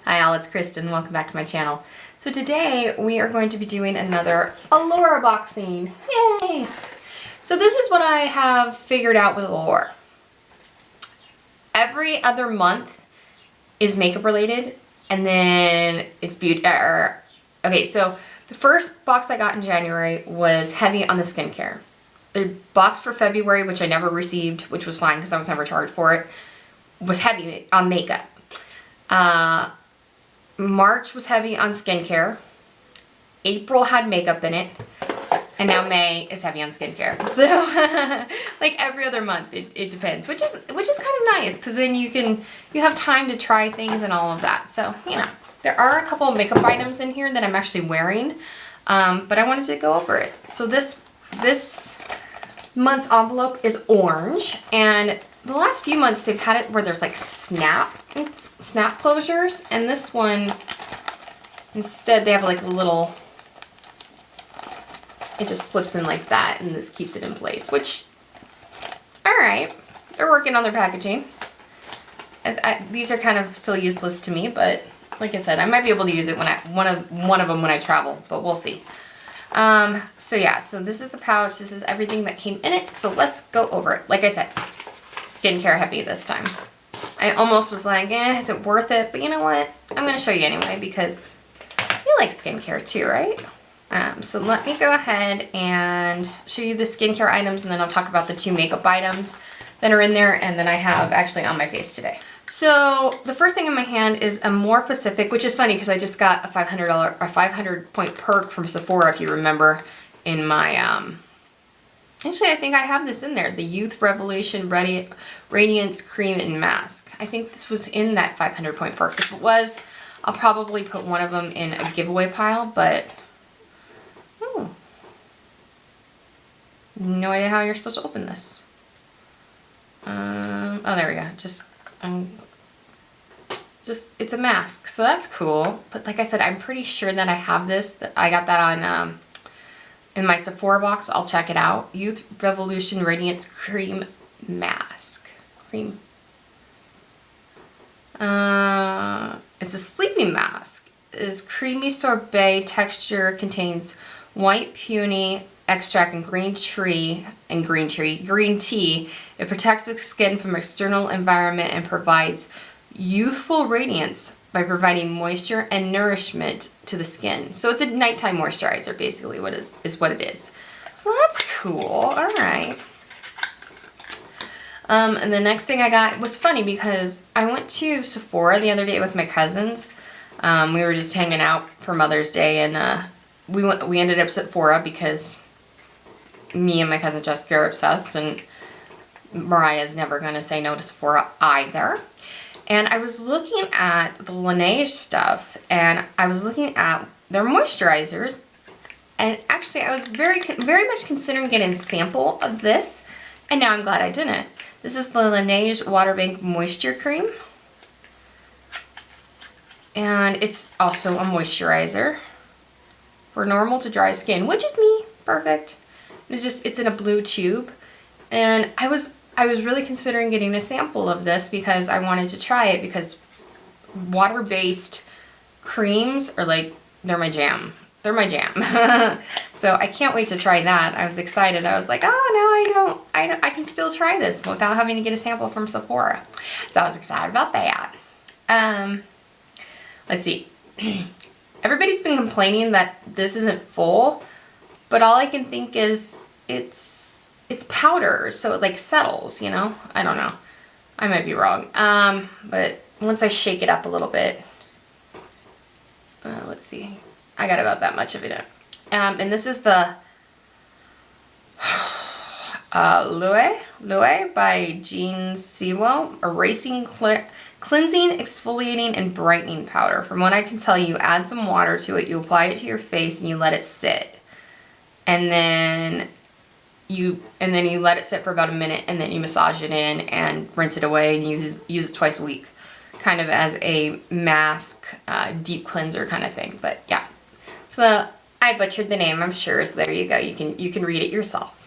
Hi all, it's Kristen. Welcome back to my channel. So today we are going to be doing another Allure boxing. Yay! So this is what I have figured out with Allure. Every other month is makeup related, and then it's beauty. Okay, so the first box I got in January was heavy on the skincare. The box for February, which I never received, which was fine because I was never charged for it, was heavy on makeup. March was heavy on skincare. April had makeup in it. And now May is heavy on skincare. So like every other month it depends, which is kind of nice because then you have time to try things and all of that. So, you know, there are a couple of makeup items in here that I'm actually wearing, but I wanted to go over it. So this month's envelope is orange, and the last few months they've had it where there's like snap closures, and this one instead they have like a little, it just slips in like that and this keeps it in place, which, alright, they're working on their packaging. These are kind of still useless to me, but like I said, I might be able to use it when one of them when I travel, but we'll see. So yeah, so this is the pouch, this is everything that came in it, so let's go over it. Like I said, skincare heavy this time. I almost was like, is it worth it? But you know what? I'm going to show you anyway because you like skincare too, right? So let me go ahead and show you the skincare items, and then I'll talk about the 2 makeup items that are in there and then I have actually on my face today. So the first thing in my hand is a More Pacific, which is funny because I just got a $500 point perk from Sephora, if you remember, in my, actually I think I have this in there, the Youth Revolution Radiance Cream and Mask. I think this was in that 500 point perk. If it was, I'll probably put one of them in a giveaway pile, but no idea how you're supposed to open this. Oh, there we go. It's a mask, so that's cool. But like I said, I'm pretty sure that I have this. I got that on in my Sephora box. I'll check it out. Youth Revolution Radiance Cream Mask. Cream. It's a sleeping mask. It's creamy sorbet texture, contains white peony extract and green tea. It protects the skin from external environment and provides youthful radiance by providing moisture and nourishment to the skin. So it's a nighttime moisturizer, basically, is what it is. So that's cool. All right. And the next thing I got was funny because I went to Sephora the other day with my cousins. We were just hanging out for Mother's Day, and we ended up at Sephora because me and my cousin Jessica are obsessed, and Mariah's never going to say no to Sephora either. And I was looking at the Laneige stuff, and I was looking at their moisturizers, and actually I was very much considering getting a sample of this, and now I'm glad I didn't. This is the Laneige Water Bank Moisture Cream, and it's also a moisturizer for normal to dry skin, which is me. Perfect. It's in a blue tube, and I was really considering getting a sample of this because I wanted to try it, because water-based creams are like, they're my jam. They're my jam. So I can't wait to try that. I was excited. I was like, oh, no, I can still try this without having to get a sample from Sephora. So I was excited about that. Let's see. Everybody's been complaining that this isn't full, but all I can think is it's powder, so it like settles, you know? I don't know. I might be wrong. But once I shake it up a little bit, let's see. I got about that much of it. And this is the Allure by Jean Siwo Erasing Cleansing, Exfoliating, and Brightening Powder. From what I can tell, you add some water to it, you apply it to your face, and you let it sit. And then you let it sit for about a minute, and then you massage it in and rinse it away, and use it twice a week, kind of as a mask, deep cleanser kind of thing. But yeah, so I butchered the name, I'm sure. So there you go. You can read it yourself.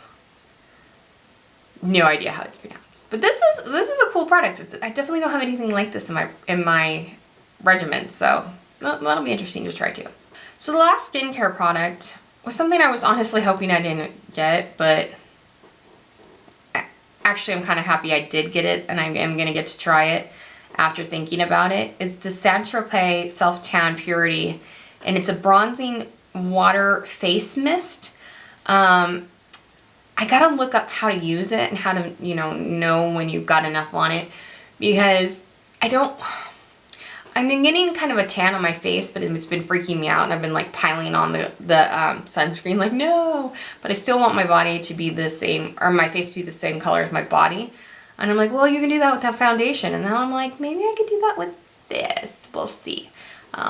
No idea how it's pronounced, but this is a cool product. I definitely don't have anything like this in my regimen, so that'll be interesting to try too. So the last skincare product was something I was honestly hoping I didn't get, but actually I'm kind of happy I did get it, and I am going to get to try it after thinking about it. It's the Saint-Tropez Self Tan Purity, and it's a bronzing water face mist. I gotta look up how to use it and how to, you know when you've got enough on it, because I've been getting kind of a tan on my face, but it's been freaking me out, and I've been like piling on the sunscreen, like no, but I still want my body to be the same, or my face to be the same color as my body. And I'm like, well, you can do that without foundation. And now I'm like, maybe I could do that with this. We'll see.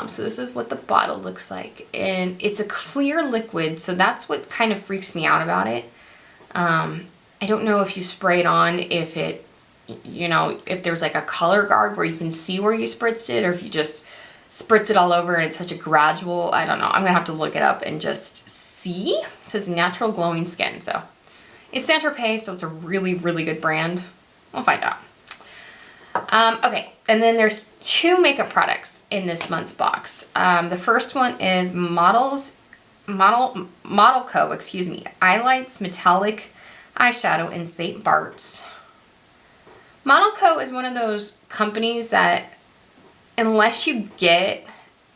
So this is what the bottle looks like, and it's a clear liquid, so that's what kind of freaks me out about it. I don't know if you spray it on, if it, if there's like a color guard where you can see where you spritzed it, or if you just spritz it all over and it's such a gradual, I don't know. I'm gonna have to look it up and just see. It says natural glowing skin, so it's Saint-Tropez, so it's a really, really good brand. We'll find out. Okay, and then there's 2 makeup products in this month's box. The first one is Model Co, excuse me, Eyelights Metallic Eyeshadow in St. Bart's. Model Co is one of those companies that, unless you get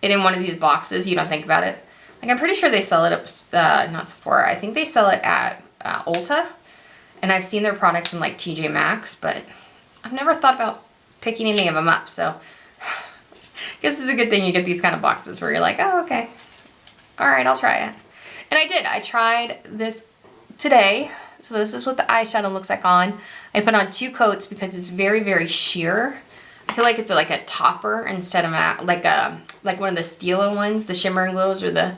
it in one of these boxes, you don't think about it. Like, I'm pretty sure they sell it at, not Sephora, I think they sell it at Ulta. And I've seen their products in like TJ Maxx, but I've never thought about picking any of them up. So I guess it's a good thing you get these kind of boxes where you're like, oh, okay. All right, I'll try it. And I did. I tried this today. So this is what the eyeshadow looks like on. I put on 2 coats because it's very, very sheer. I feel like it's like a topper instead of like one of the Stila ones, the Shimmer and Glows, or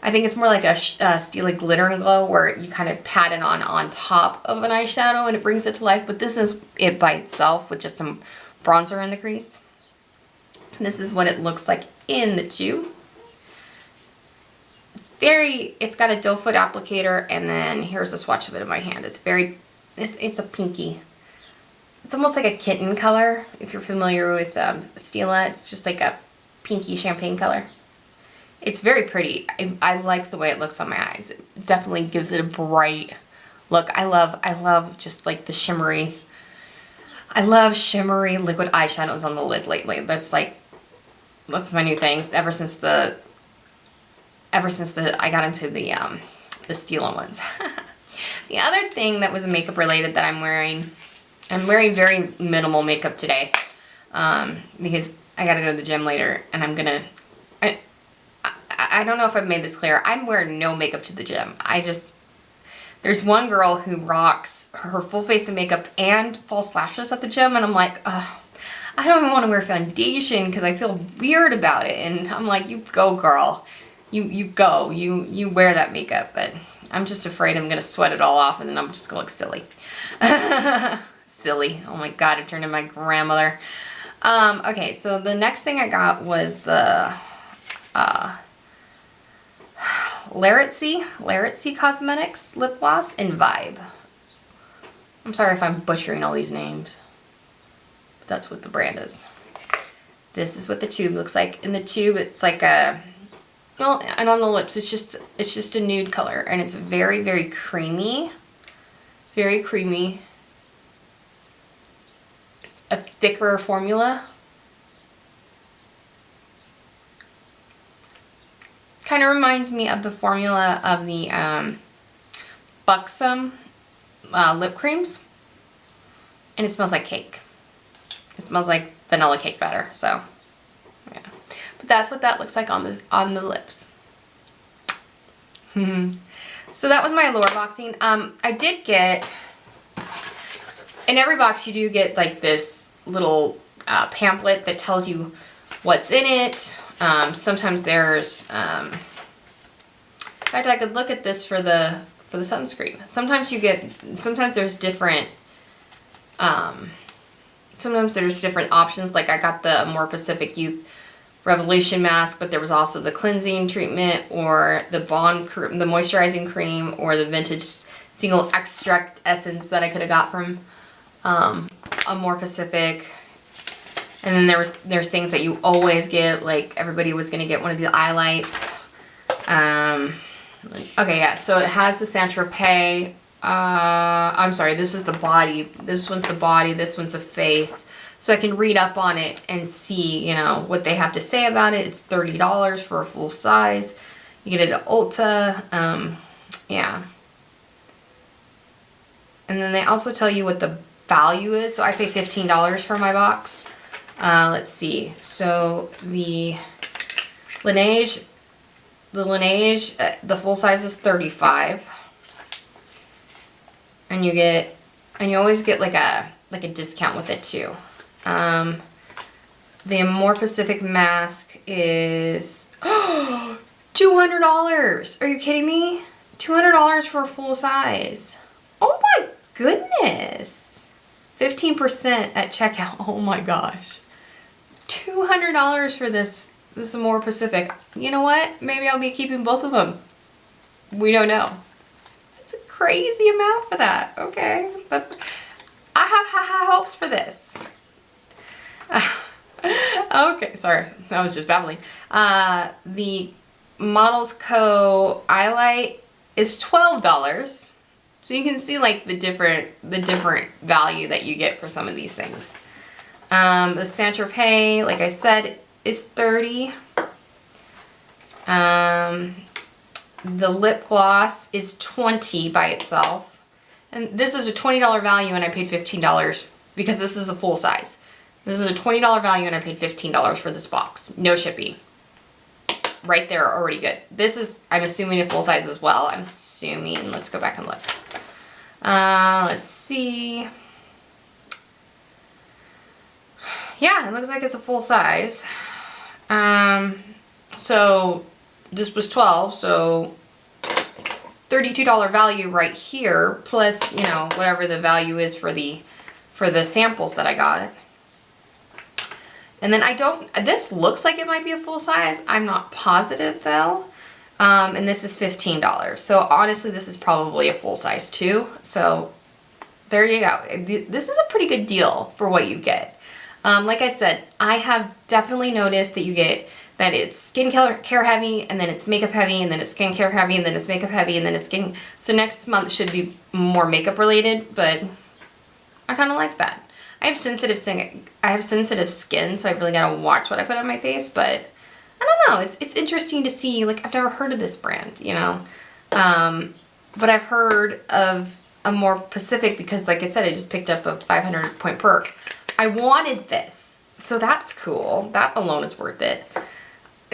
I think it's more like a Stila Glitter and Glow, where you kind of pat it on top of an eyeshadow and it brings it to life. But this is it by itself with just some bronzer in the crease. This is what it looks like in the tube. It's got a doe foot applicator, and then here's a swatch of it in my hand. It's a pinky. It's almost like a kitten color, if you're familiar with Stila. It's just like a pinky champagne color. It's very pretty. I like the way it looks on my eyes. It definitely gives it a bright look. I love just like the shimmery. I love shimmery liquid eyeshadows on the lid lately. That's my new thing. Ever since I got into the Stila ones. The other thing that was makeup related that I'm wearing very minimal makeup today, because I gotta go to the gym later, and I don't know if I've made this clear. I'm wearing no makeup to the gym. There's one girl who rocks her full face of makeup and false lashes at the gym, and I'm like, I don't even want to wear foundation because I feel weird about it. And I'm like, you go, girl. You go. You wear that makeup. But I'm just afraid I'm going to sweat it all off, and then I'm just going to look silly. Silly. Oh my God, I've turned into my grandmother. Okay, so the next thing I got was the Laritzy Cosmetics Lip Gloss in Vibe. I'm sorry if I'm butchering all these names, but that's what the brand is. This is what the tube looks like. In the tube, it's like and on the lips, it's just a nude color, and it's very, very creamy. Very creamy. It's a thicker formula. Kind of reminds me of the formula of the Buxom lip creams, and it smells like cake. It smells like vanilla cake batter. So yeah, but that's what that looks like on the lips. So that was my Allure boxing. I did get, in every box you do get like this little pamphlet that tells you what's in it. Sometimes there's, in fact, I could look at this for the sunscreen. Sometimes there's different, options. Like I got the More Pacific Youth Revolution mask, but there was also the cleansing treatment, or the the moisturizing cream, or the vintage single extract essence that I could have got from a More Pacific. And then there's things that you always get, like everybody was gonna get one of the eye lights. Okay, yeah, so it has the Saint Tropez. I'm sorry, this is the body. This one's the body, this one's the face. So I can read up on it and see, you know, what they have to say about it. It's $30 for a full size. You get it at Ulta. Yeah. And then they also tell you what the value is. So I pay $15 for my box. Let's see. So the Laneige, the full size is $35. And you always get like a discount with it too. The More Pacific mask is $200. Are you kidding me? $200 for a full size. Oh my goodness. 15% at checkout. Oh my gosh. $200 for this More Pacific. You know what? Maybe I'll be keeping both of them. We don't know. It's a crazy amount for that. Okay. But I have high hopes for this. Okay, sorry. I was just babbling. The Models Co. Eye Light is $12. So you can see like the different value that you get for some of these things. The Saint Tropez, like I said, is $30. The lip gloss is $20 by itself. And this is a $20 value and I paid $15 because this is a full size. This is a $20 value and I paid $15 for this box. No shipping. Right there, already good. This is, I'm assuming, a full size as well. I'm assuming. Let's go back and look. Let's see. Yeah, it looks like it's a full size. So this was $12, so $32 value right here, plus, you know, whatever the value is for the samples that I got. And then this looks like it might be a full size. I'm not positive though. And this is $15. So honestly, this is probably a full size too. So there you go. This is a pretty good deal for what you get. Like I said, I have definitely noticed that you get that it's skincare heavy, and then it's makeup heavy, and then it's skincare heavy, and then it's makeup heavy, and then it's skin. So next month should be more makeup related, but I kind of like that. I have sensitive skin, so I really gotta watch what I put on my face, but I don't know, it's interesting to see, like, I've never heard of this brand, you know, but I've heard of a More Pacific because, like I said, I just picked up a 500-point perk. I wanted this, so that's cool. That alone is worth it.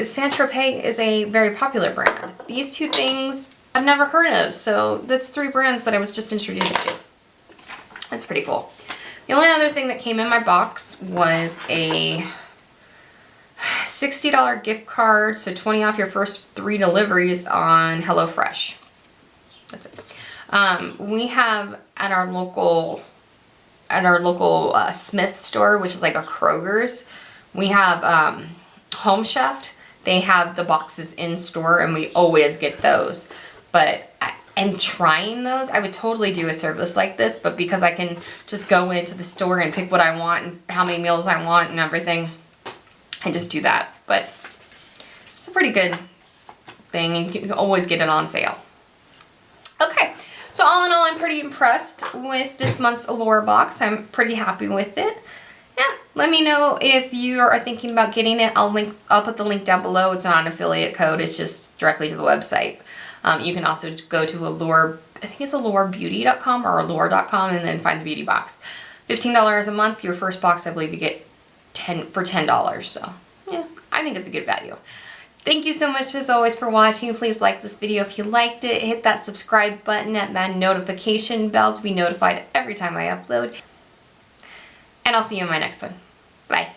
Saint Tropez is a very popular brand. These two things I've never heard of, so that's 3 brands that I was just introduced to. That's pretty cool. The only other thing that came in my box was a $60 gift card, so 20 off your first 3 deliveries on HelloFresh. That's it. We have at our local Smith store, which is like a Kroger's, we have Home Chef. They have the boxes in store, and we always get those. But and trying those, I would totally do a service like this, but because I can just go into the store and pick what I want and how many meals I want and everything, I just do that. But it's a pretty good thing, and you can always get it on sale. Okay, so all in all, I'm pretty impressed with this month's Allure box. I'm pretty happy with it. Yeah, let me know if you are thinking about getting it. I'll put the link down below. It's not an affiliate code. It's just directly to the website. You can also go to Allure, I think it's allurebeauty.com or allure.com, and then find the beauty box. $15 a month. Your first box, I believe, you get for $10. So yeah, I think it's a good value. Thank you so much as always for watching. Please like this video if you liked it. Hit that subscribe button and that notification bell to be notified every time I upload. And I'll see you in my next one. Bye.